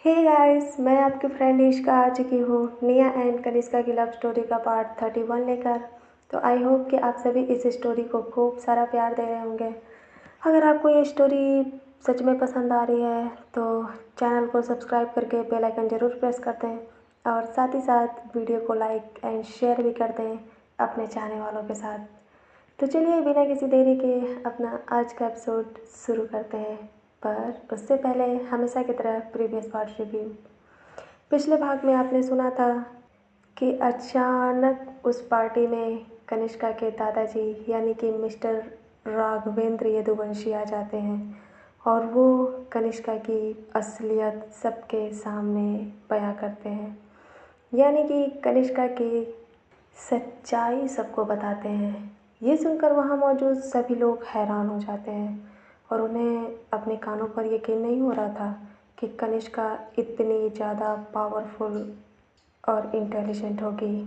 Hey guys, मैं आपकी friend इश्का आ चुकी हूँ निया एंड कनिष्का की लव स्टोरी का पार्ट 31 लेकर। तो आई होप कि आप सभी इस स्टोरी को खूब सारा प्यार दे रहे होंगे। अगर आपको ये स्टोरी सच में पसंद आ रही है तो चैनल को सब्सक्राइब करके बेल आइकन ज़रूर प्रेस कर दें और साथ ही साथ वीडियो को लाइक एंड शेयर भी कर दें अपने चाहने वालों के साथ। तो चलिए बिना किसी देरी के अपना आज का एपिसोड शुरू करते हैं, पर उससे पहले हमेशा की तरह प्रीवियस पार्ट रिव्यू। पिछले भाग में आपने सुना था कि अचानक उस पार्टी में कनिष्का के दादाजी यानी कि मिस्टर राघवेंद्र यदुवंशी आ जाते हैं और वो कनिष्का की असलियत सबके सामने बयां करते हैं, यानी कि कनिष्का की सच्चाई सबको बताते हैं। ये सुनकर वहाँ मौजूद सभी लोग हैरान हो जाते हैं और उन्हें अपने कानों पर यकीन नहीं हो रहा था कि कनिष्का इतनी ज़्यादा पावरफुल और इंटेलिजेंट होगी।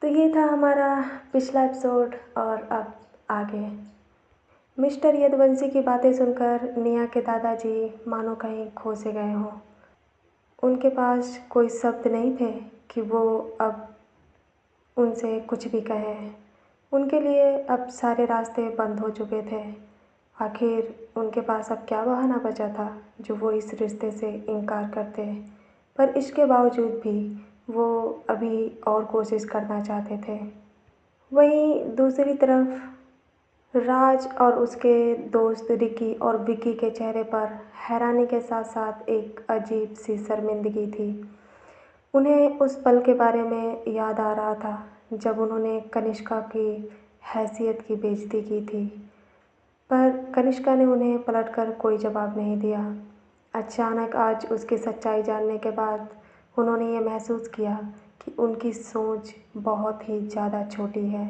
तो ये था हमारा पिछला एपिसोड और अब आगे। मिस्टर यदुवंशी की बातें सुनकर निया के दादाजी मानो कहीं खो से गए हों। उनके पास कोई शब्द नहीं थे कि वो अब उनसे कुछ भी कहें। उनके लिए अब सारे रास्ते बंद हो चुके थे। आखिर उनके पास अब क्या बहाना बचा था जो वो इस रिश्ते से इनकार करते, पर इसके बावजूद भी वो अभी और कोशिश करना चाहते थे। वहीं दूसरी तरफ राज और उसके दोस्त रिकी और विकी के चेहरे पर हैरानी के साथ साथ एक अजीब सी शर्मिंदगी थी। उन्हें उस पल के बारे में याद आ रहा था जब उन्होंने कनिष्का की हैसियत की बेइज्जती की थी, पर कनिष्का ने उन्हें पलटकर कोई जवाब नहीं दिया। अचानक आज उसकी सच्चाई जानने के बाद उन्होंने ये महसूस किया कि उनकी सोच बहुत ही ज़्यादा छोटी है।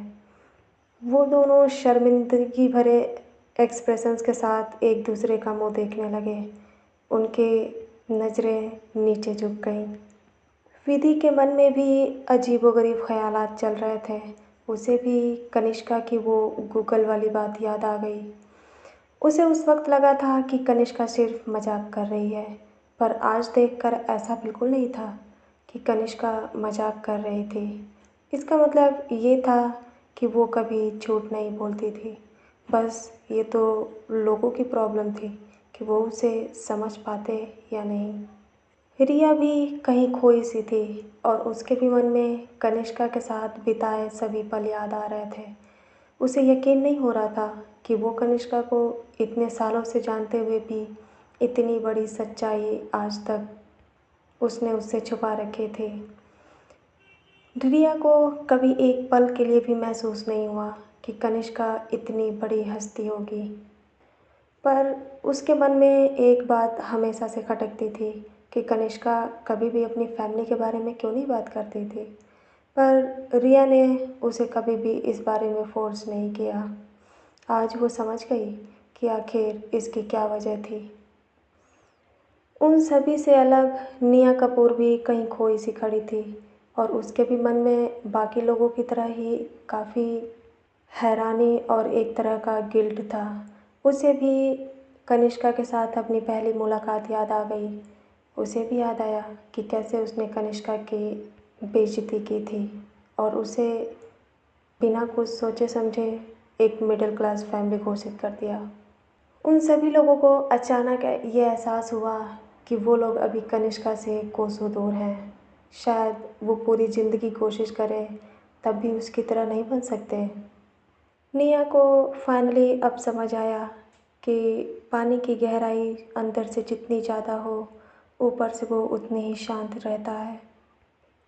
वो दोनों शर्मिंदगी भरे एक्सप्रेशंस के साथ एक दूसरे का मुंह देखने लगे। उनके नज़रें नीचे झुक गईं। विधि के मन में भी अजीबोगरीब ख्यालात चल रहे थे। उसे भी कनिष्का की वो गूगल वाली बात याद आ गई। उसे उस वक्त लगा था कि कनिष्का सिर्फ मजाक कर रही है, पर आज देखकर ऐसा बिल्कुल नहीं था कि कनिष्का मजाक कर रही थी। इसका मतलब ये था कि वो कभी झूठ नहीं बोलती थी। बस ये तो लोगों की प्रॉब्लम थी कि वो उसे समझ पाते या नहीं। रिया भी कहीं खोई सी थी और उसके भी मन में कनिष्का के साथ बिताए सभी पल याद आ रहे थे। उसे यकीन नहीं हो रहा था कि वो कनिष्का को इतने सालों से जानते हुए भी इतनी बड़ी सच्चाई आज तक उसने उससे छुपा रखी थी। रिया को कभी एक पल के लिए भी महसूस नहीं हुआ कि कनिष्का इतनी बड़ी हस्ती होगी, पर उसके मन में एक बात हमेशा से खटकती थी कि कनिष्का कभी भी अपनी फैमिली के बारे में क्यों नहीं बात करती थी। पर रिया ने उसे कभी भी इस बारे में फोर्स नहीं किया। आज वो समझ गई कि आखिर इसकी क्या वजह थी। उन सभी से अलग निया कपूर भी कहीं खोई सी खड़ी थी और उसके भी मन में बाकी लोगों की तरह ही काफ़ी हैरानी और एक तरह का गिल्ट था। उसे भी कनिष्का के साथ अपनी पहली मुलाकात याद आ गई। उसे भी याद आया कि कैसे उसने कनिष्का की बेइज्जती की थी और उसे बिना कुछ सोचे समझे एक मिडिल क्लास फैमिली घोषित कर दिया। उन सभी लोगों को अचानक ये एहसास हुआ कि वो लोग अभी कनिष्का से कोसों दूर हैं। शायद वो पूरी ज़िंदगी कोशिश करें तब भी उसकी तरह नहीं बन सकते। निया को फाइनली अब समझ आया कि पानी की गहराई अंदर से जितनी ज़्यादा हो, ऊपर से वो उतनी ही शांत रहता है।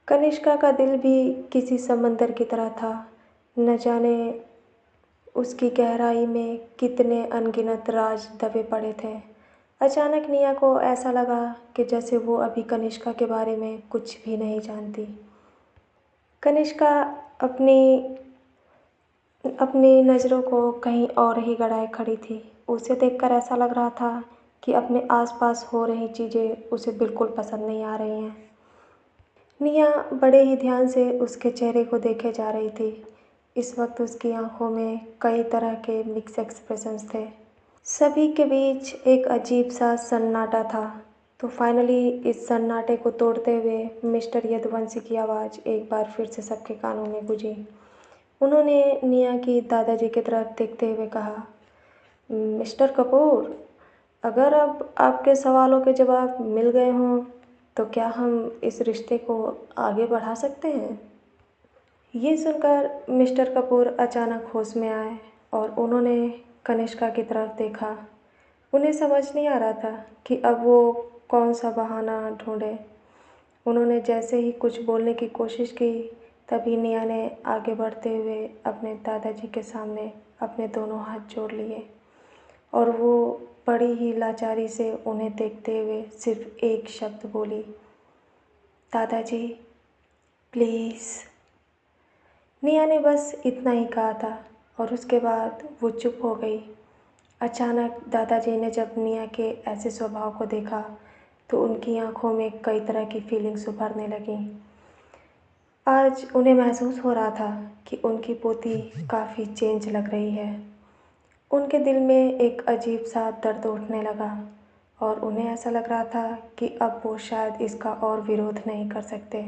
कनिष्का का दिल भी किसी समंदर की तरह था। न जाने उसकी गहराई में कितने अनगिनत राज दबे पड़े थे। अचानक निया को ऐसा लगा कि जैसे वो अभी कनिष्का के बारे में कुछ भी नहीं जानती। कनिष्का अपनी अपनी नज़रों को कहीं और ही गड़ाए खड़ी थी। उसे देखकर ऐसा लग रहा था कि अपने आसपास हो रही चीज़ें उसे बिल्कुल पसंद नहीं आ रही हैं। निया बड़े ही ध्यान से उसके चेहरे को देखे जा रही थी। इस वक्त उसकी आंखों में कई तरह के मिक्स एक्सप्रेशंस थे। सभी के बीच एक अजीब सा सन्नाटा था। तो फाइनली इस सन्नाटे को तोड़ते हुए मिस्टर यदुवंशी की आवाज़ एक बार फिर से सबके कानों में गूंजी। उन्होंने निया की दादाजी की तरफ देखते हुए कहा, मिस्टर कपूर, अगर अब आपके सवालों के जवाब मिल गए हों तो क्या हम इस रिश्ते को आगे बढ़ा सकते हैं? ये सुनकर मिस्टर कपूर अचानक होश में आए और उन्होंने कनिष्का की तरफ देखा। उन्हें समझ नहीं आ रहा था कि अब वो कौन सा बहाना ढूंढे। उन्होंने जैसे ही कुछ बोलने की कोशिश की, तभी निया ने आगे बढ़ते हुए अपने दादाजी के सामने अपने दोनों हाथ जोड़ लिए और वो बड़ी ही लाचारी से उन्हें देखते हुए सिर्फ एक शब्द बोली, दादाजी प्लीज़। निया ने बस इतना ही कहा था और उसके बाद वो चुप हो गई। अचानक दादाजी ने जब निया के ऐसे स्वभाव को देखा तो उनकी आंखों में कई तरह की फीलिंग्स उभरने लगीं। आज उन्हें महसूस हो रहा था कि उनकी पोती काफ़ी चेंज लग रही है। उनके दिल में एक अजीब सा दर्द उठने लगा और उन्हें ऐसा लग रहा था कि अब वो शायद इसका और विरोध नहीं कर सकते।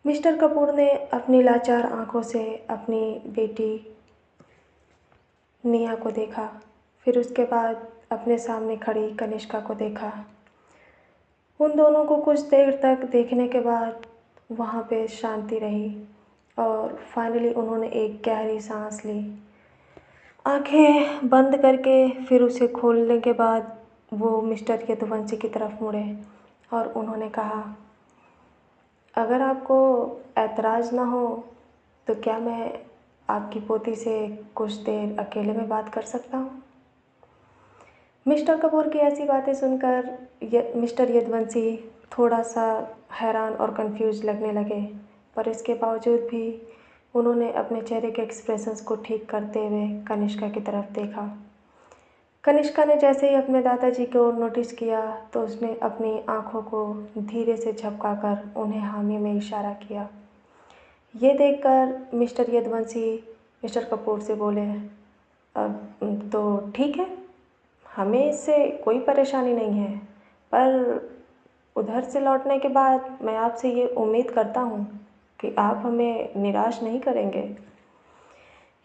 मिस्टर कपूर ने अपनी लाचार आंखों से अपनी बेटी निया को देखा, फिर उसके बाद अपने सामने खड़ी कनिष्का को देखा। उन दोनों को कुछ देर तक देखने के बाद वहाँ पे शांति रही और फाइनली उन्होंने एक गहरी सांस ली। आंखें बंद करके फिर उसे खोलने के बाद वो मिस्टर यदुवंशी की तरफ मुड़े और उन्होंने कहा, अगर आपको ऐतराज़ ना हो तो क्या मैं आपकी पोती से कुछ देर अकेले में बात कर सकता हूँ? मिस्टर कपूर की ऐसी बातें सुनकर मिस्टर यदुवंशी थोड़ा सा हैरान और कंफ्यूज लगने लगे, पर इसके बावजूद भी उन्होंने अपने चेहरे के एक्सप्रेशंस को ठीक करते हुए कनिष्का की तरफ देखा। कनिष्का ने जैसे ही अपने दादाजी को नोटिस किया तो उसने अपनी आंखों को धीरे से झपकाकर उन्हें हामी में इशारा किया। ये देखकर मिस्टर यदुवंशी मिस्टर कपूर से बोले, अब तो ठीक है, हमें इससे कोई परेशानी नहीं है, पर उधर से लौटने के बाद मैं आपसे ये उम्मीद करता हूँ कि आप हमें निराश नहीं करेंगे।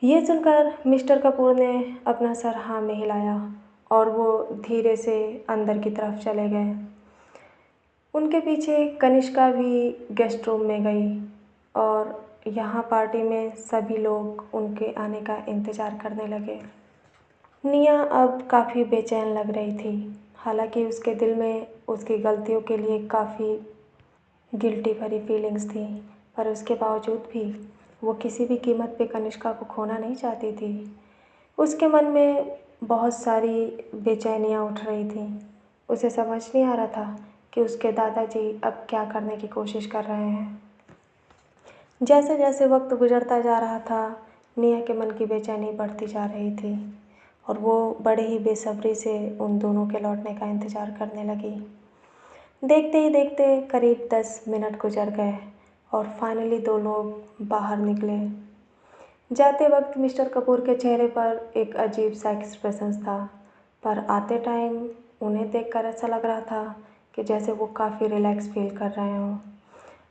ये सुनकर मिस्टर कपूर ने अपना सर हाँ में हिलाया और वो धीरे से अंदर की तरफ चले गए। उनके पीछे कनिष्का भी गेस्ट रूम में गई और यहाँ पार्टी में सभी लोग उनके आने का इंतज़ार करने लगे। निया अब काफ़ी बेचैन लग रही थी, हालांकि उसके दिल में उसकी गलतियों के लिए काफ़ी गिल्टी भरी फीलिंग्स थी, पर उसके बावजूद भी वो किसी भी कीमत पे कनिष्का को खोना नहीं चाहती थी। उसके मन में बहुत सारी बेचैनियाँ उठ रही थीं। उसे समझ नहीं आ रहा था कि उसके दादाजी अब क्या करने की कोशिश कर रहे हैं। जैसे जैसे वक्त गुजरता जा रहा था, निया के मन की बेचैनी बढ़ती जा रही थी और वो बड़े ही बेसब्री से उन दोनों के लौटने का इंतज़ार करने लगी। देखते ही देखते करीब 10 मिनट गुजर गए और फाइनली 2 लोग बाहर निकले। जाते वक्त मिस्टर कपूर के चेहरे पर एक अजीब सा एक्सप्रेशन था, पर आते टाइम उन्हें देखकर ऐसा लग रहा था कि जैसे वो काफ़ी रिलैक्स फील कर रहे हों।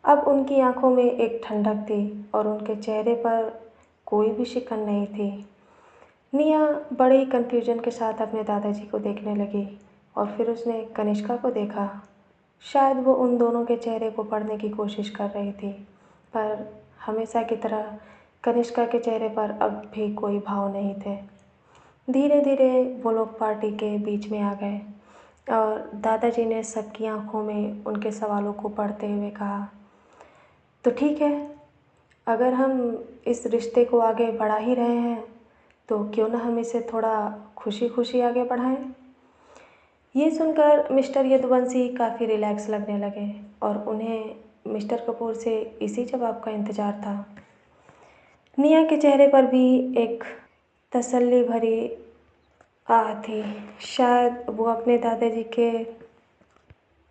अब उनकी आंखों में एक ठंडक थी और उनके चेहरे पर कोई भी शिकन नहीं थी। निया बड़े ही कन्फ्यूजन के साथ अपने दादाजी को देखने लगी और फिर उसने कनिष्का को देखा। शायद वो उन दोनों के चेहरे को पढ़ने की कोशिश कर रही थी, पर हमेशा की तरह कनिष्का के चेहरे पर अब भी कोई भाव नहीं थे। धीरे धीरे वो लोग पार्टी के बीच में आ गए और दादाजी ने सबकी आंखों में उनके सवालों को पढ़ते हुए कहा, तो ठीक है, अगर हम इस रिश्ते को आगे बढ़ा ही रहे हैं तो क्यों ना हम इसे थोड़ा खुशी खुशी आगे बढ़ाएं। ये सुनकर मिस्टर यदुवंशी काफ़ी रिलैक्स लगने लगे और उन्हें मिस्टर कपूर से इसी जवाब का इंतज़ार था। निया के चेहरे पर भी एक तसल्ली भरी आह थी। शायद वो अपने दादाजी के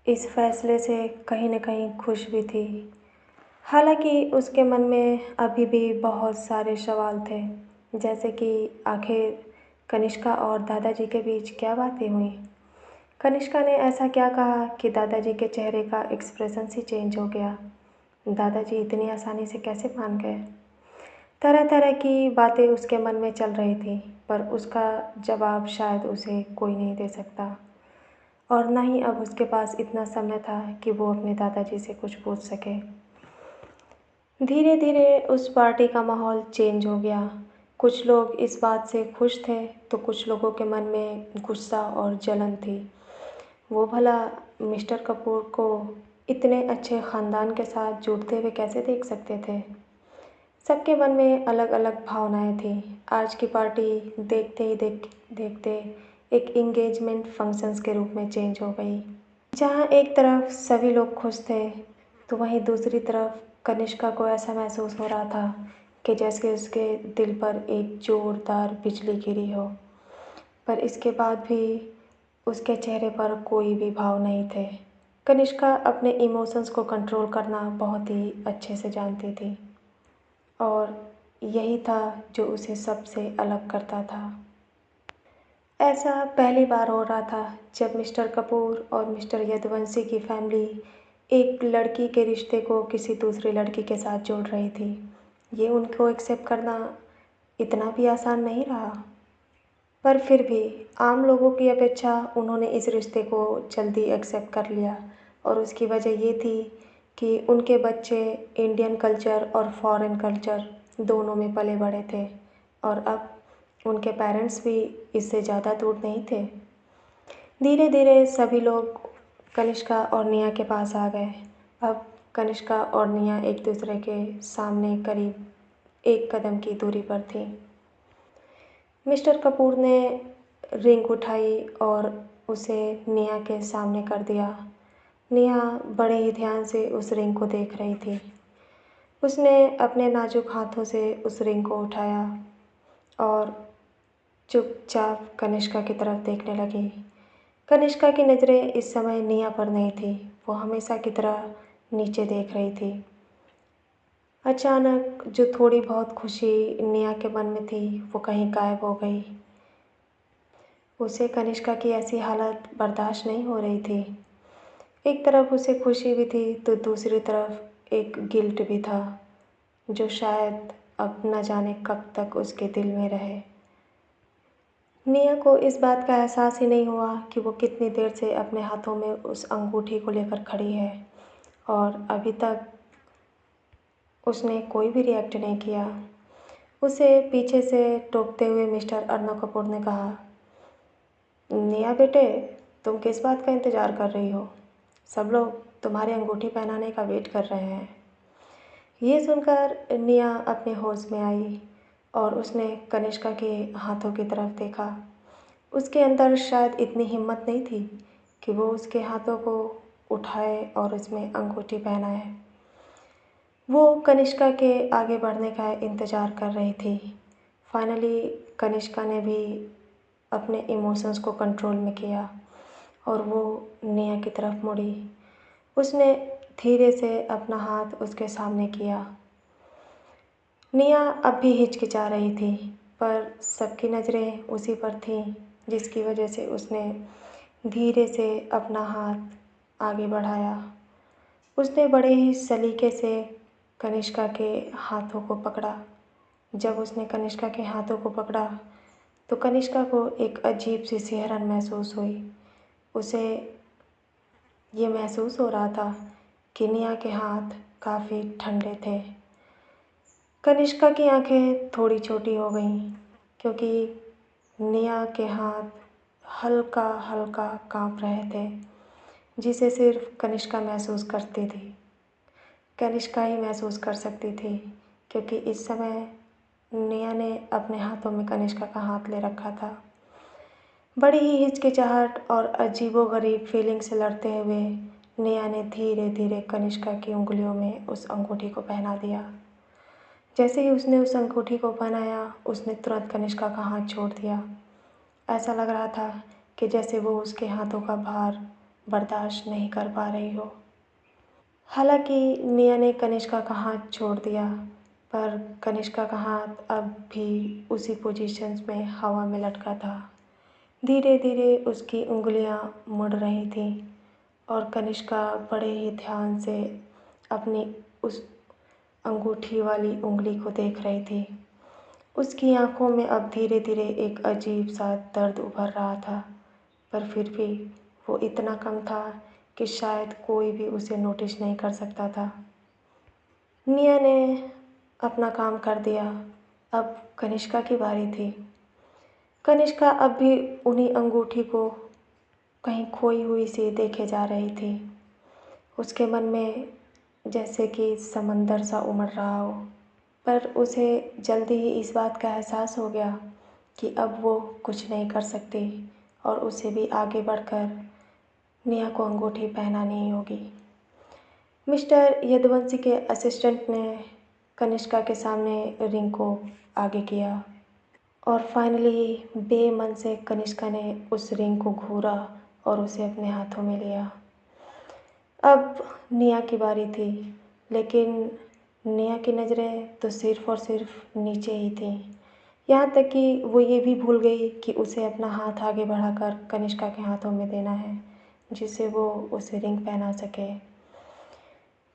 इस फैसले से कहीं न कहीं खुश भी थी। हालांकि उसके मन में अभी भी बहुत सारे सवाल थे, जैसे कि आखिर कनिष्का और दादाजी के बीच क्या बातें हुई। कनिष्का ने ऐसा क्या कहा कि दादाजी के चेहरे का एक्सप्रेशन ही चेंज हो गया। दादाजी इतनी आसानी से कैसे मान गए? तरह तरह की बातें उसके मन में चल रही थी, पर उसका जवाब शायद उसे कोई नहीं दे सकता, और न ही अब उसके पास इतना समय था कि वो अपने दादाजी से कुछ पूछ सके। धीरे धीरे उस पार्टी का माहौल चेंज हो गया। कुछ लोग इस बात से खुश थे, तो कुछ लोगों के मन में गुस्सा और जलन थी। वो भला मिस्टर कपूर को इतने अच्छे ख़ानदान के साथ जुड़ते हुए कैसे देख सकते थे? सबके मन में अलग अलग भावनाएं थीं। आज की पार्टी देखते ही देखते एक इंगेजमेंट फंक्शंस के रूप में चेंज हो गई। जहाँ एक तरफ सभी लोग खुश थे, तो वहीं दूसरी तरफ कनिष्का को ऐसा महसूस हो रहा था कि जैसे उसके दिल पर एक ज़ोरदार बिजली गिरी हो। पर इसके बाद भी उसके चेहरे पर कोई भी भाव नहीं थे। कनिष्का अपने इमोशंस को कंट्रोल करना बहुत ही अच्छे से जानती थी, और यही था जो उसे सबसे अलग करता था। ऐसा पहली बार हो रहा था जब मिस्टर कपूर और मिस्टर यदुवंशी की फैमिली एक लड़की के रिश्ते को किसी दूसरी लड़की के साथ जोड़ रही थी। ये उनको एक्सेप्ट करना इतना भी आसान नहीं रहा, पर फिर भी आम लोगों की अपेक्षा उन्होंने इस रिश्ते को जल्दी एक्सेप्ट कर लिया, और उसकी वजह ये थी कि उनके बच्चे इंडियन कल्चर और फॉरेन कल्चर दोनों में पले बड़े थे, और अब उनके पेरेंट्स भी इससे ज़्यादा दूर नहीं थे। धीरे धीरे सभी लोग कनिष्का और निया के पास आ गए। अब कनिष्का और निया एक दूसरे के सामने करीब एक कदम की दूरी पर थी। मिस्टर कपूर ने रिंग उठाई और उसे निया के सामने कर दिया। निया बड़े ही ध्यान से उस रिंग को देख रही थी। उसने अपने नाजुक हाथों से उस रिंग को उठाया और चुपचाप कनिष्का की तरफ देखने लगी। कनिष्का की नज़रें इस समय निया पर नहीं थी, वो हमेशा की तरह नीचे देख रही थी। अचानक जो थोड़ी बहुत खुशी निया के मन में थी, वो कहीं गायब हो गई। उसे कनिष्का की ऐसी हालत बर्दाश्त नहीं हो रही थी। एक तरफ उसे खुशी भी थी, तो दूसरी तरफ एक गिल्ट भी था, जो शायद अब न जाने कब तक उसके दिल में रहे। निया को इस बात का एहसास ही नहीं हुआ कि वो कितनी देर से अपने हाथों में उस अंगूठी को लेकर खड़ी है, और अभी तक उसने कोई भी रिएक्ट नहीं किया। उसे पीछे से टोकते हुए मिस्टर अर्नब कपूर ने कहा, निया बेटे, तुम किस बात का इंतज़ार कर रही हो? सब लोग तुम्हारी अंगूठी पहनाने का वेट कर रहे हैं। ये सुनकर निया अपने होश में आई, और उसने कनिष्का के हाथों की तरफ देखा। उसके अंदर शायद इतनी हिम्मत नहीं थी कि वो उसके हाथों को उठाए और उसमें अंगूठी पहनाए। वो कनिष्का के आगे बढ़ने का इंतज़ार कर रही थी। फाइनली कनिष्का ने भी अपने इमोशंस को कंट्रोल में किया, और वो निया की तरफ मुड़ी। उसने धीरे से अपना हाथ उसके सामने किया। निया अब भी हिचकिचा रही थी, पर सबकी नज़रें उसी पर थीं, जिसकी वजह से उसने धीरे से अपना हाथ आगे बढ़ाया। उसने बड़े ही सलीके से कनिष्का के हाथों को पकड़ा। जब उसने कनिष्का के हाथों को पकड़ा, तो कनिष्का को एक अजीब सी सिहरन महसूस हुई। उसे ये महसूस हो रहा था कि निया के हाथ काफ़ी ठंडे थे। कनिष्का की आंखें थोड़ी छोटी हो गईं, क्योंकि निया के हाथ हल्का हल्का कांप रहे थे, जिसे सिर्फ कनिष्का महसूस करती थी। कनिष्का ही महसूस कर सकती थी, क्योंकि इस समय निया ने अपने हाथों में कनिष्का का हाथ ले रखा था। बड़ी ही हिचकिचाहट और अजीबोगरीब फीलिंग से लड़ते हुए निया ने धीरे धीरे कनिष्का की उंगलियों में उस अंगूठी को पहना दिया। जैसे ही उसने उस अंगूठी को पहनाया, उसने तुरंत कनिष्का का हाथ छोड़ दिया। ऐसा लग रहा था कि जैसे वो उसके हाथों का भार बर्दाश्त नहीं कर पा रही हो। हालांकि निया ने कनिष्का का हाथ छोड़ दिया, पर कनिष्का का हाथ अब भी उसी पोजीशन में हवा में लटका था। धीरे धीरे उसकी उंगलियां मुड़ रही थीं और कनिष्का बड़े ही ध्यान से अपनी उस अंगूठी वाली उंगली को देख रही थी। उसकी आंखों में अब धीरे धीरे एक अजीब सा दर्द उभर रहा था, पर फिर भी वो इतना कम था कि शायद कोई भी उसे नोटिस नहीं कर सकता था। निया ने अपना काम कर दिया। अब कनिष्का की बारी थी। कनिष्का अब भी उन्हीं अंगूठी को कहीं खोई हुई सी देखे जा रही थी। उसके मन में जैसे कि समंदर सा उमड़ रहा हो, पर उसे जल्दी ही इस बात का एहसास हो गया कि अब वो कुछ नहीं कर सकती और उसे भी आगे बढ़कर निया को अंगूठी पहनानी ही होगी। मिस्टर यदुवंशी के असिस्टेंट ने कनिष्का के सामने रिंग को आगे किया और फाइनली बेमन से कनिष्का ने उस रिंग को घूरा और उसे अपने हाथों में लिया। अब निया की बारी थी, लेकिन निया की नज़रें तो सिर्फ़ और सिर्फ नीचे ही थीं। यहाँ तक कि वो ये भी भूल गई कि उसे अपना हाथ आगे बढ़ाकर कनिष्का के हाथों में देना है, जिससे वो उसे रिंग पहना सके।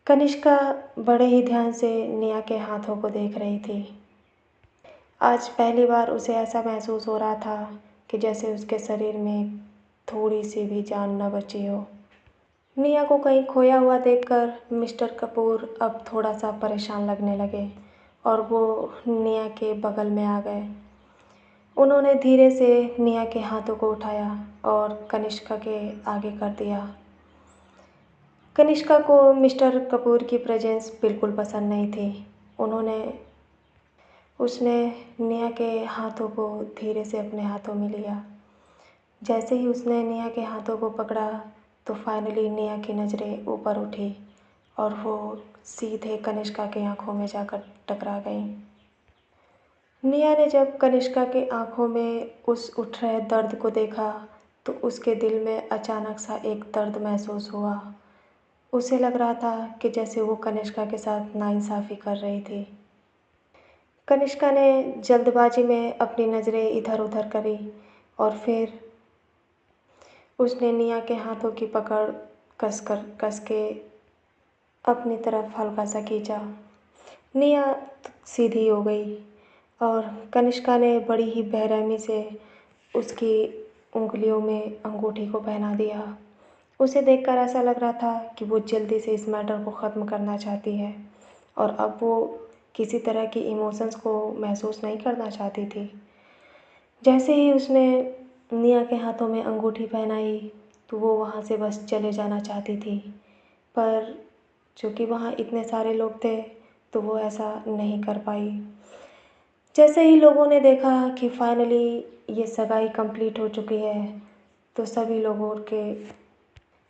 कनिष्का बड़े ही ध्यान से निया के हाथों को देख रही थी। आज पहली बार उसे ऐसा महसूस हो रहा था कि जैसे उसके शरीर में थोड़ी सी भी जान न बची हो। निया को कहीं खोया हुआ देखकर मिस्टर कपूर अब थोड़ा सा परेशान लगने लगे और वो निया के बगल में आ गए। उन्होंने धीरे से निया के हाथों को उठाया और कनिष्का के आगे कर दिया। कनिष्का को मिस्टर कपूर की प्रेजेंस बिल्कुल पसंद नहीं थी। उसने निया के हाथों को धीरे से अपने हाथों में लिया। जैसे ही उसने निया के हाथों को पकड़ा तो फाइनली निया की नज़रें ऊपर उठी और वो सीधे कनिष्का की आंखों में जाकर टकरा गईं। निया ने जब कनिष्का की आंखों में उस उठ रहे दर्द को देखा तो उसके दिल में अचानक सा एक दर्द महसूस हुआ। उसे लग रहा था कि जैसे वो कनिष्का के साथ नाइंसाफ़ी कर रही थी। कनिष्का ने जल्दबाजी में अपनी नज़रें इधर उधर करी और फिर उसने निया के हाथों की पकड़ कस के अपनी तरफ हल्का सा खींचा। निया सीधी हो गई और कनिष्का ने बड़ी ही बेरहमी से उसकी उंगलियों में अंगूठी को पहना दिया। उसे देखकर ऐसा लग रहा था कि वो जल्दी से इस मैटर को ख़त्म करना चाहती है और अब वो किसी तरह की इमोशंस को महसूस नहीं करना चाहती थी। जैसे ही उसने निया के हाथों में अंगूठी पहनाई तो वो वहाँ से बस चले जाना चाहती थी, पर चूँकि वहाँ इतने सारे लोग थे तो वो ऐसा नहीं कर पाई। जैसे ही लोगों ने देखा कि फाइनली ये सगाई कंप्लीट हो चुकी है तो सभी लोगों के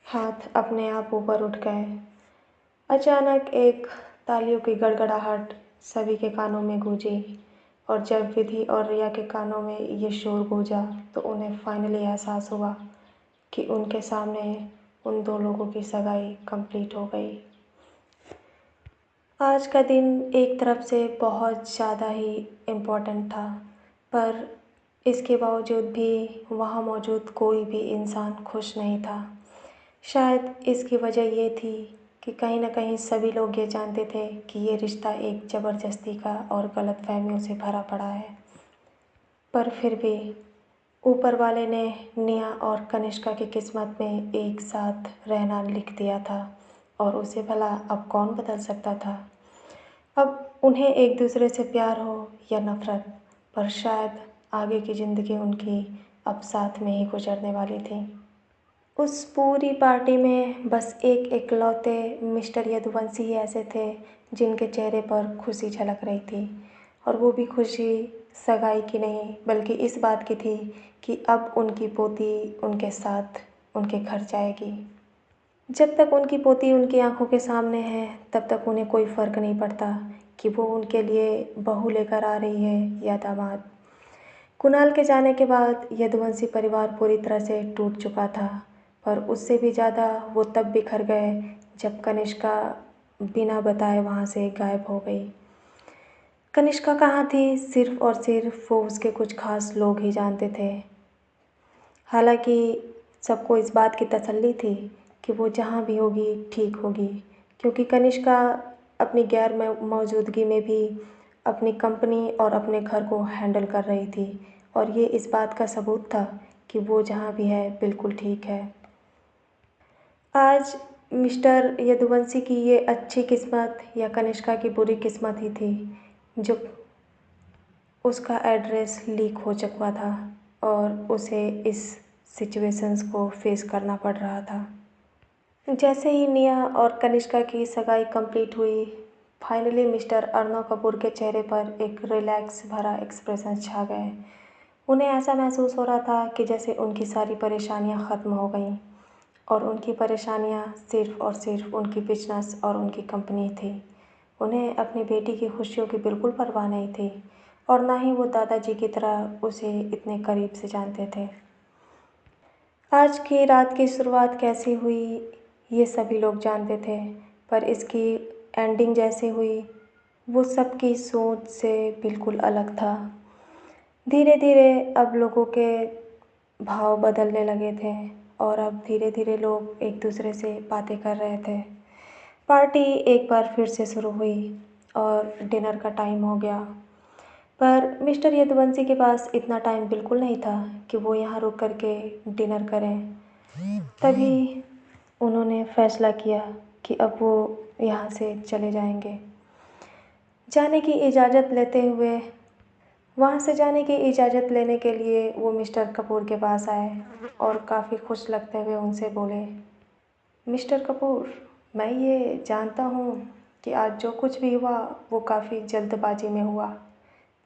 हाथ अपने आप ऊपर उठ गए। अचानक एक तालियों की गड़गड़ाहट सभी के कानों में गूंजी और जब विधि और रिया के कानों में ये शोर गूंजा तो उन्हें फाइनली एहसास हुआ कि उनके सामने उन दो लोगों की सगाई कंप्लीट हो गई। आज का दिन एक तरफ से बहुत ज़्यादा ही इम्पोर्टेंट था, पर इसके बावजूद भी वहाँ मौजूद कोई भी इंसान खुश नहीं था। शायद इसकी वजह ये थी कि कहीं न कहीं सभी लोग ये जानते थे कि ये रिश्ता एक ज़बरदस्ती का और गलतफ़हमियों से भरा पड़ा है। पर फिर भी ऊपर वाले ने निया और कनिष्का की किस्मत में एक साथ रहना लिख दिया था और उसे भला अब कौन बदल सकता था। अब उन्हें एक दूसरे से प्यार हो या नफ़रत, पर शायद आगे की ज़िंदगी उनकी अब साथ में ही गुजरने वाली थी। उस पूरी पार्टी में बस एक इकलौते मिस्टर यदुवंशी ही ऐसे थे जिनके चेहरे पर खुशी झलक रही थी, और वो भी खुशी सगाई की नहीं बल्कि इस बात की थी कि अब उनकी पोती उनके साथ उनके घर जाएगी। जब तक उनकी पोती उनकी आंखों के सामने है तब तक उन्हें कोई फ़र्क नहीं पड़ता कि वो उनके लिए बहू लेकर आ रही है या दामाद। कुणाल के जाने के बाद यदुवंशी परिवार पूरी तरह से टूट चुका था, पर उससे भी ज़्यादा वो तब बिखर गए जब कनिष्का बिना बताए वहाँ से गायब हो गई। कनिष्का कहाँ थी सिर्फ़ और सिर्फ वो उसके कुछ खास लोग ही जानते थे। हालांकि सबको इस बात की तसल्ली थी कि वो जहाँ भी होगी ठीक होगी, क्योंकि कनिष्का अपनी गैर मौजूदगी में भी अपनी कंपनी और अपने घर को हैंडल कर रही थी, और ये इस बात का सबूत था कि वो जहाँ भी है बिल्कुल ठीक है। आज मिस्टर यदुवंशी की ये अच्छी किस्मत या कनिष्का की बुरी किस्मत ही थी, जो उसका एड्रेस लीक हो चुका था और उसे इस सिचुएशंस को फेस करना पड़ रहा था। जैसे ही निया और कनिष्का की सगाई कंप्लीट हुई, फाइनली मिस्टर अर्णव कपूर के चेहरे पर एक रिलैक्स भरा एक्सप्रेशन छा गए। उन्हें ऐसा महसूस हो रहा था कि जैसे उनकी सारी परेशानियां ख़त्म हो गईं, और उनकी परेशानियां सिर्फ़ और सिर्फ उनकी बिजनेस और उनकी कंपनी थी। उन्हें अपनी बेटी की खुशियों की बिल्कुल परवाह नहीं थी, और ना ही वो दादाजी की तरह उसे इतने करीब से जानते थे। आज की रात की शुरुआत कैसी हुई ये सभी लोग जानते थे, पर इसकी एंडिंग जैसे हुई वो सबकी सोच से बिल्कुल अलग था। धीरे धीरे अब लोगों के भाव बदलने लगे थे, और अब धीरे धीरे लोग एक दूसरे से बातें कर रहे थे। पार्टी एक बार फिर से शुरू हुई और डिनर का टाइम हो गया, पर मिस्टर यदुवंशी के पास इतना टाइम बिल्कुल नहीं था कि वो यहाँ रुक कर के डिनर करें। तभी उन्होंने फैसला किया कि अब वो यहाँ से चले जाएंगे। जाने की इजाज़त लेते हुए वहाँ से जाने की इजाज़त लेने के लिए वो मिस्टर कपूर के पास आए और काफ़ी खुश लगते हुए उनसे बोले, मिस्टर कपूर, मैं ये जानता हूँ कि आज जो कुछ भी हुआ वो काफ़ी जल्दबाजी में हुआ,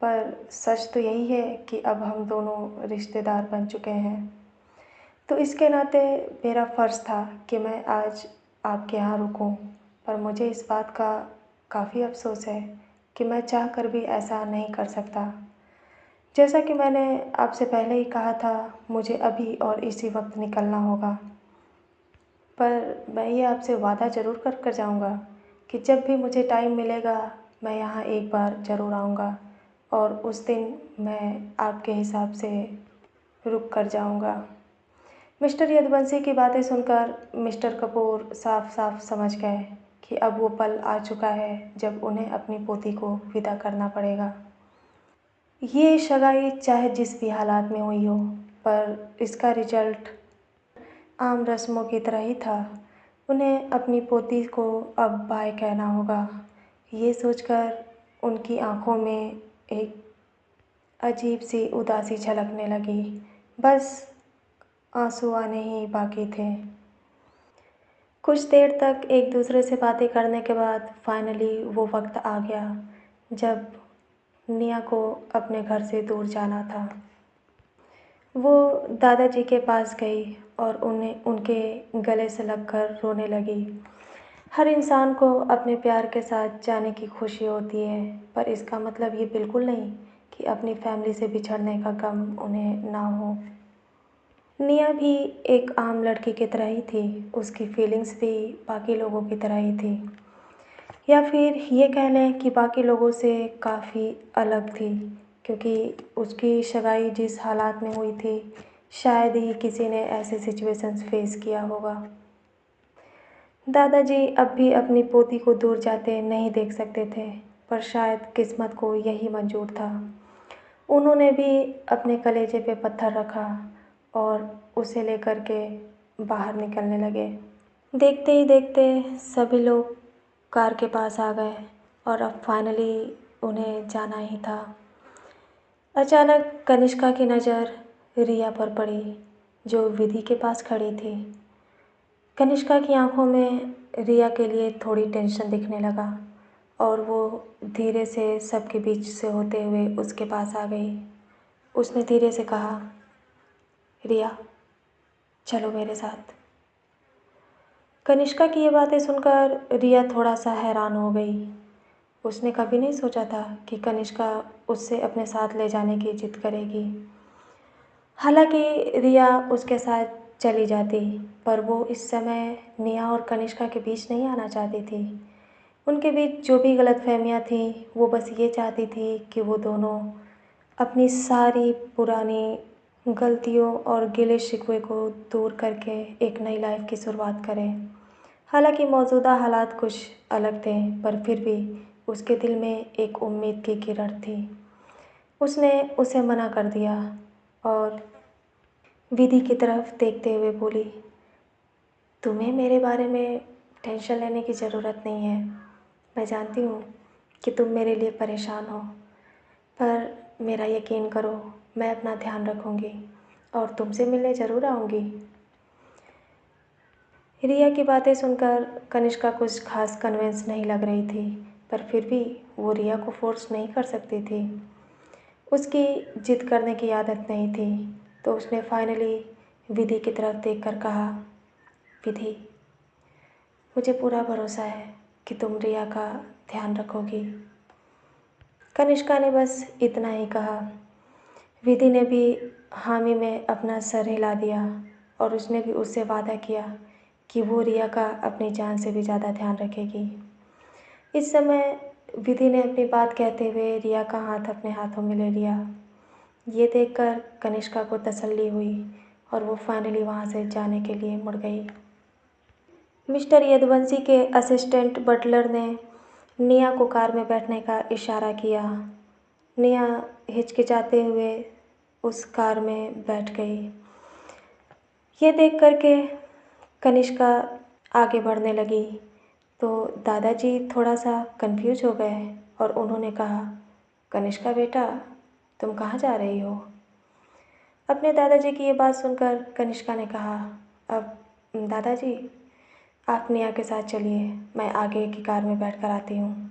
पर सच तो यही है कि अब हम दोनों रिश्तेदार बन चुके हैं। तो इसके नाते मेरा फ़र्ज़ था कि मैं आज आपके यहाँ रुकूं, पर मुझे इस बात का काफ़ी अफ़सोस है कि मैं चाह कर भी ऐसा नहीं कर सकता। जैसा कि मैंने आपसे पहले ही कहा था, मुझे अभी और इसी वक्त निकलना होगा, पर मैं ये आपसे वादा ज़रूर कर जाऊँगा कि जब भी मुझे टाइम मिलेगा मैं यहाँ एक बार ज़रूर आऊँगा, और उस दिन मैं आपके हिसाब से रुक कर जाऊँगा। मिस्टर यदुवंशी की बातें सुनकर मिस्टर कपूर साफ साफ समझ गए कि अब वो पल आ चुका है जब उन्हें अपनी पोती को विदा करना पड़ेगा। ये सगाई चाहे जिस भी हालात में हुई हो, पर इसका रिजल्ट आम रस्मों की तरह ही था। उन्हें अपनी पोती को अब बाय कहना होगा। ये सोचकर उनकी आंखों में एक अजीब सी उदासी झलकने लगी। बस आंसू आने ही बाकी थे। कुछ देर तक एक दूसरे से बातें करने के बाद फाइनली वो वक्त आ गया जब निया को अपने घर से दूर जाना था। वो दादाजी के पास गई और उन्हें उनके गले से लगकर रोने लगी। हर इंसान को अपने प्यार के साथ जाने की खुशी होती है, पर इसका मतलब ये बिल्कुल नहीं कि अपनी फैमिली से बिछड़ने का गम उन्हें ना हो। निया भी एक आम लड़की की तरह ही थी, उसकी फीलिंग्स भी बाकी लोगों की तरह ही थी, या फिर ये कह लें कि बाकी लोगों से काफ़ी अलग थी, क्योंकि उसकी सगाई जिस हालात में हुई थी शायद ही किसी ने ऐसे सिचुएशंस फेस किया होगा। दादाजी अब भी अपनी पोती को दूर जाते नहीं देख सकते थे, पर शायद किस्मत को यही मंजूर था। उन्होंने भी अपने कलेजे पे पत्थर रखा और उसे लेकर के बाहर निकलने लगे। देखते ही देखते सभी लोग कार के पास आ गए और अब फाइनली उन्हें जाना ही था। अचानक कनिष्का की नज़र रिया पर पड़ी, जो विधि के पास खड़ी थी। कनिष्का की आंखों में रिया के लिए थोड़ी टेंशन दिखने लगा, और वो धीरे से सबके बीच से होते हुए उसके पास आ गई। उसने धीरे से कहा, रिया, चलो मेरे साथ। कनिष्का की ये बातें सुनकर रिया थोड़ा सा हैरान हो गई। उसने कभी नहीं सोचा था कि कनिष्का उससे अपने साथ ले जाने की जिद करेगी। हालांकि रिया उसके साथ चली जाती, पर वो इस समय निया और कनिष्का के बीच नहीं आना चाहती थी। उनके बीच जो भी गलतफहमियां थीं, वो बस ये चाहती थी कि वो दोनों अपनी सारी पुरानी गलतियों और गिले शिकवे को दूर करके एक नई लाइफ की शुरुआत करे। हालांकि मौजूदा हालात कुछ अलग थे, पर फिर भी उसके दिल में एक उम्मीद की किरण थी। उसने उसे मना कर दिया और विधि की तरफ देखते हुए बोली, तुम्हें मेरे बारे में टेंशन लेने की ज़रूरत नहीं है। मैं जानती हूँ कि तुम मेरे लिए परेशान हो, पर मेरा यकीन करो, मैं अपना ध्यान रखूँगी और तुमसे मिलने ज़रूर आऊँगी। रिया की बातें सुनकर कनिष्का कुछ खास कन्विंस नहीं लग रही थी, पर फिर भी वो रिया को फोर्स नहीं कर सकती थी। उसकी जिद करने की आदत नहीं थी, तो उसने फाइनली विधि की तरफ देखकर कहा, विधि, मुझे पूरा भरोसा है कि तुम रिया का ध्यान रखोगी। कनिष्का ने बस इतना ही कहा। विधि ने भी हामी में अपना सर हिला दिया और उसने भी उससे वादा किया कि वो रिया का अपनी जान से भी ज़्यादा ध्यान रखेगी। इस समय विधि ने अपनी बात कहते हुए रिया का हाथ अपने हाथों में ले लिया। ये देखकर कनिष्का को तसल्ली हुई और वो फाइनली वहाँ से जाने के लिए मुड़ गई। मिस्टर यदुवंशी के असिस्टेंट बटलर ने निया को कार में बैठने का इशारा किया। निया हिचकिचाते हुए उस कार में बैठ गई। ये देख कर के कनिष्का आगे बढ़ने लगी तो दादाजी थोड़ा सा कंफ्यूज हो गए और उन्होंने कहा, कनिष्का बेटा, तुम कहाँ जा रही हो? अपने दादाजी की ये बात सुनकर कनिष्का ने कहा, अब दादाजी, आप निया के साथ चलिए, मैं आगे की कार में बैठ कर आती हूँ।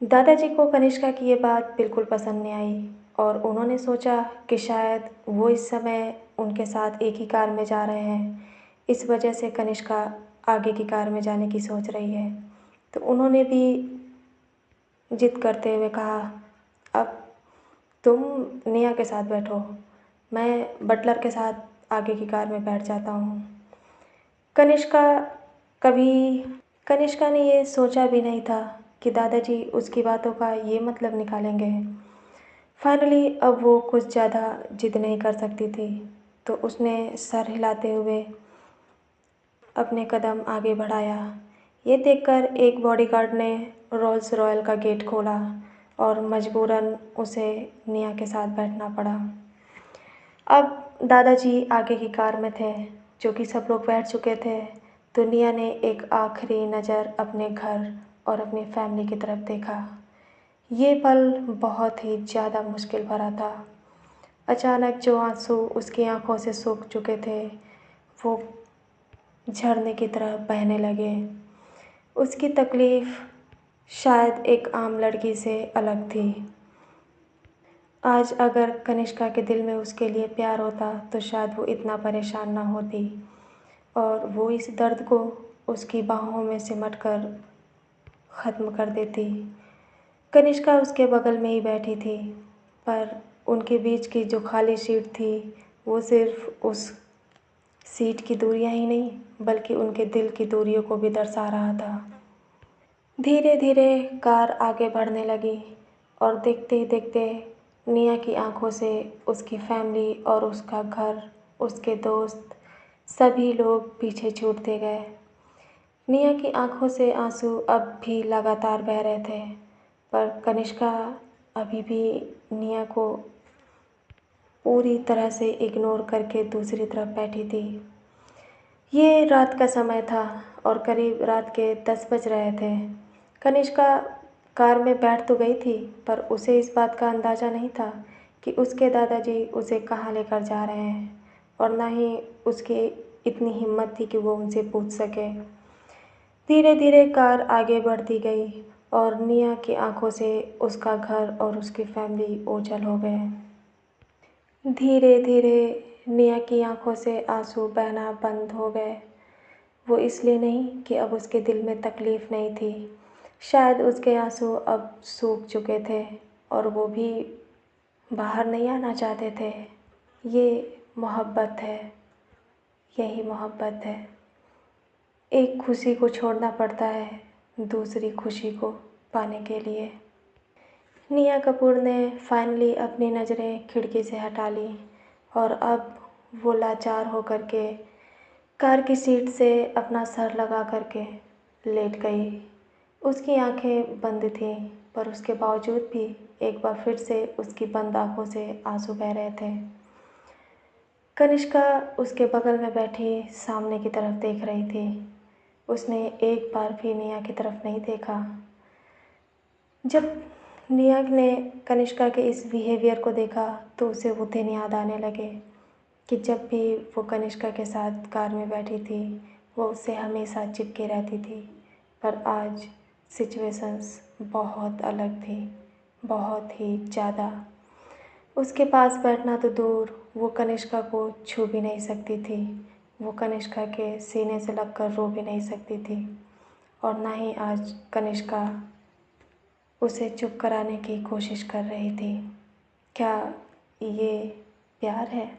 दादाजी को कनिष्का की ये बात बिल्कुल पसंद नहीं आई और उन्होंने सोचा कि शायद वो इस समय उनके साथ एक ही कार में जा रहे हैं, इस वजह से कनिष्का आगे की कार में जाने की सोच रही है। तो उन्होंने भी जिद करते हुए कहा, अब तुम निया के साथ बैठो, मैं बटलर के साथ आगे की कार में बैठ जाता हूँ। कनिष्का कभी कनिष्का ने ये सोचा भी नहीं था कि दादाजी उसकी बातों का ये मतलब निकालेंगे। फाइनली अब वो कुछ ज़्यादा जिद नहीं कर सकती थी, तो उसने सर हिलाते हुए अपने कदम आगे बढ़ाया। ये देखकर एक बॉडीगार्ड ने रोल्स रॉयल का गेट खोला और मजबूरन उसे निया के साथ बैठना पड़ा। अब दादाजी आगे की कार में थे, जो कि सब लोग बैठ चुके थे। तो निया ने एक आखिरी नज़र अपने घर और अपनी फैमिली की तरफ देखा। ये पल बहुत ही ज़्यादा मुश्किल भरा था। अचानक जो आंसू उसकी आंखों से सूख चुके थे, वो झरने की तरह बहने लगे। उसकी तकलीफ़ शायद एक आम लड़की से अलग थी। आज अगर कनिष्का के दिल में उसके लिए प्यार होता तो शायद वो इतना परेशान ना होती और वो इस दर्द को उसकी बाहों में सिमट कर ख़त्म कर देती। कनिष्का उसके बगल में ही बैठी थी, पर उनके बीच की जो खाली सीट थी वो सिर्फ़ उस सीट की दूरियां ही नहीं, बल्कि उनके दिल की दूरियों को भी दर्शा रहा था। धीरे धीरे कार आगे बढ़ने लगी और देखते ही देखते निया की आंखों से उसकी फैमिली और उसका घर, उसके दोस्त, सभी लोग पीछे छूटते गए। निया की आंखों से आंसू अब भी लगातार बह रहे थे, पर कनिष्का अभी भी निया को पूरी तरह से इग्नोर करके दूसरी तरफ बैठी थी। ये रात का समय था और करीब रात के 10 बज रहे थे। कनिष्का कार में बैठ तो गई थी, पर उसे इस बात का अंदाज़ा नहीं था कि उसके दादाजी उसे कहाँ लेकर जा रहे हैं और ना ही उसकी इतनी हिम्मत थी कि वो उनसे पूछ सके। धीरे धीरे कार आगे बढ़ती गई और निया की आंखों से उसका घर और उसकी फैमिली ओझल हो गए। धीरे धीरे निया की आंखों से आंसू बहना बंद हो गए। वो इसलिए नहीं कि अब उसके दिल में तकलीफ़ नहीं थी, शायद उसके आंसू अब सूख चुके थे और वो भी बाहर नहीं आना चाहते थे। ये मोहब्बत है, यही मोहब्बत है। एक खुशी को छोड़ना पड़ता है दूसरी खुशी को पाने के लिए। निया कपूर ने फाइनली अपनी नज़रें खिड़की से हटा ली और अब वो लाचार होकर के कार की सीट से अपना सर लगा कर के लेट गई। उसकी आंखें बंद थीं, पर उसके बावजूद भी एक बार फिर से उसकी बंद आंखों से आंसू बह रहे थे। कनिष्का उसके बगल में बैठी सामने की तरफ देख रही थी। उसने एक बार भी नेहा की तरफ नहीं देखा। जब नेहा ने कनिष्का के इस बिहेवियर को देखा तो उसे वो दिन याद आने लगे कि जब भी वो कनिष्का के साथ कार में बैठी थी वो उससे हमेशा चिपके रहती थी। पर आज सिचुएशंस बहुत अलग थी, बहुत ही ज़्यादा। उसके पास बैठना तो दूर, वो कनिष्का को छू भी नहीं सकती थी। वो कनिष्का के सीने से लगकर रो भी नहीं सकती थी। और ना ही आज कनिष्का उसे चुप कराने की कोशिश कर रही थी। क्या ये प्यार है?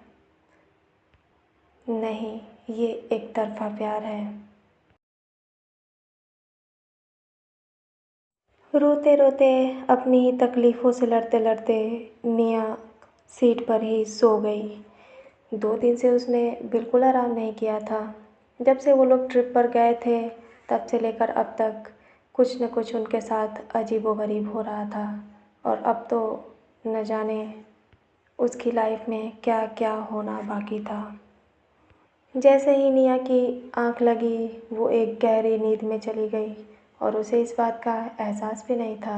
नहीं, ये एक तरफ़ा प्यार है। रोते रोते अपनी ही तकलीफ़ों से लड़ते लड़ते निया सीट पर ही सो गई। 2 दिन से उसने बिल्कुल आराम नहीं किया था। जब से वो लोग ट्रिप पर गए थे तब से लेकर अब तक कुछ न कुछ उनके साथ अजीबोगरीब हो रहा था। और अब तो न जाने उसकी लाइफ में क्या क्या होना बाकी था। जैसे ही निया की आँख लगी वो एक गहरी नींद में चली गई और उसे इस बात का एहसास भी नहीं था।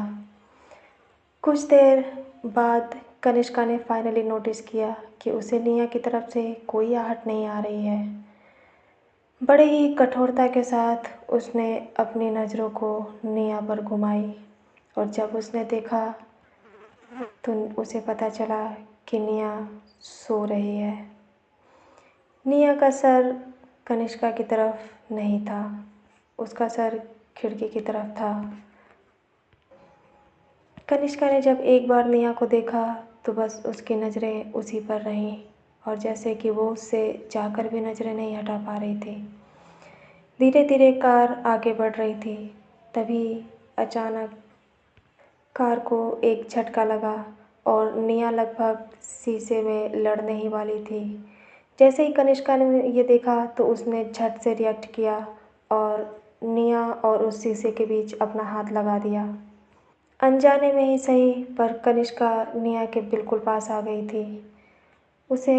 कुछ देर बाद कनिष्का ने फाइनली नोटिस किया कि उसे निया की तरफ से कोई आहट नहीं आ रही है। बड़े ही कठोरता के साथ उसने अपनी नज़रों को निया पर घुमाई और जब उसने देखा तो उसे पता चला कि निया सो रही है। निया का सर कनिष्का की तरफ नहीं था, उसका सर खिड़की की तरफ था। कनिष्का ने जब एक बार निया को देखा तो बस उसकी नज़रें उसी पर रहीं और जैसे कि वो उससे जाकर भी नज़रें नहीं हटा पा रही थी। धीरे धीरे कार आगे बढ़ रही थी। तभी अचानक कार को एक झटका लगा और निया लगभग शीशे में लड़ने ही वाली थी। जैसे ही कनिष्का ने ये देखा तो उसने झट से रिएक्ट किया और निया और उस शीशे के बीच अपना हाथ लगा दिया। अनजाने में ही सही पर कनिष्का निया के बिल्कुल पास आ गई थी। उसे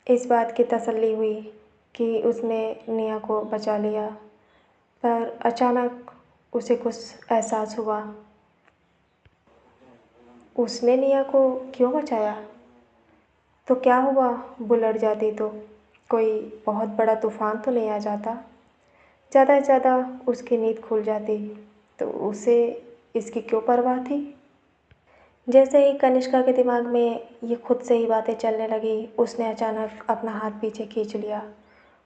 इस बात की तसल्ली हुई कि उसने निया को बचा लिया, पर अचानक उसे कुछ एहसास हुआ। उसने निया को क्यों बचाया? तो क्या हुआ वो लड़ जाती तो? कोई बहुत बड़ा तूफ़ान तो नहीं आ जाता? ज़्यादा से ज़्यादा उसकी नींद खुल जाती, तो उसे इसकी क्यों परवाह थी? जैसे ही कनिष्का के दिमाग में ये खुद से ही बातें चलने लगी, उसने अचानक अपना हाथ पीछे खींच लिया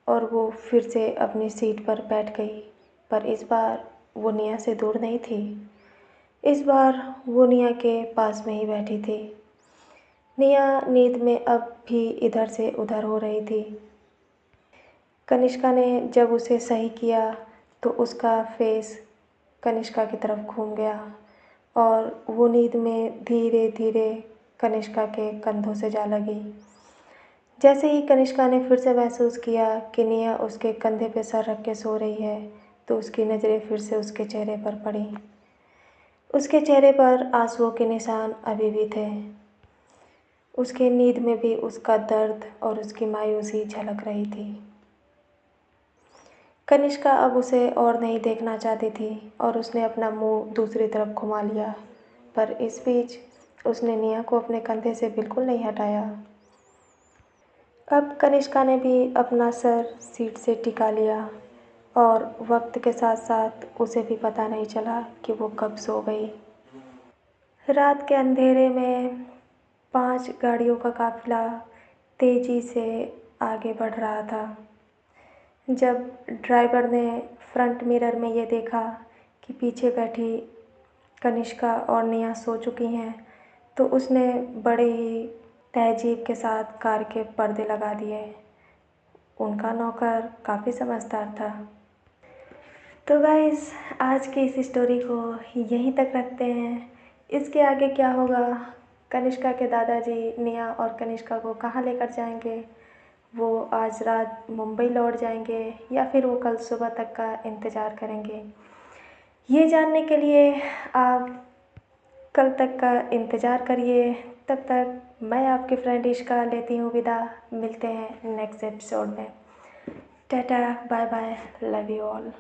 और वो फिर से अपनी सीट पर बैठ गई। पर इस बार वो निया से दूर नहीं थी। इस बार वो निया के पास में ही बैठी थी। निया नींद में अब भी इधर से उधर हो रही थी। कनिष्का ने जब उसे सही किया तो उसका फेस कनिष्का की तरफ घूम गया और वो नींद में धीरे धीरे कनिष्का के कंधों से जा लगी। जैसे ही कनिष्का ने फिर से महसूस किया कि निया उसके कंधे पे सर रख के सो रही है तो उसकी नज़रें फिर से उसके चेहरे पर पड़ी। उसके चेहरे पर आंसुओं के निशान अभी भी थे। उसके नींद में भी उसका दर्द और उसकी मायूसी झलक रही थी। कनिष्का अब उसे और नहीं देखना चाहती थी और उसने अपना मुंह दूसरी तरफ घुमा लिया, पर इस बीच उसने निया को अपने कंधे से बिल्कुल नहीं हटाया। अब कनिष्का ने भी अपना सर सीट से टिका लिया और वक्त के साथ साथ उसे भी पता नहीं चला कि वो कब सो गई। रात के अंधेरे में 5 गाड़ियों का काफ़िला तेज़ी से आगे बढ़ रहा था। जब ड्राइवर ने फ्रंट मिरर में ये देखा कि पीछे बैठी कनिष्का और निया सो चुकी हैं तो उसने बड़े ही तहज़ीब के साथ कार के पर्दे लगा दिए। उनका नौकर काफ़ी समझदार था। तो गाइस, आज की इस स्टोरी को यहीं तक रखते हैं। इसके आगे क्या होगा कनिष्का के दादाजी नेहा और कनिष्का को कहाँ लेकर जाएंगे, वो आज रात मुंबई लौट जाएंगे या फिर वो कल सुबह तक का इंतज़ार करेंगे, ये जानने के लिए आप कल तक का इंतज़ार करिए। तब तक मैं आपकी फ्रेंड इश्का लेती हूँ विदा। मिलते हैं नेक्स्ट एपिसोड में। Tata, bye bye, love you all.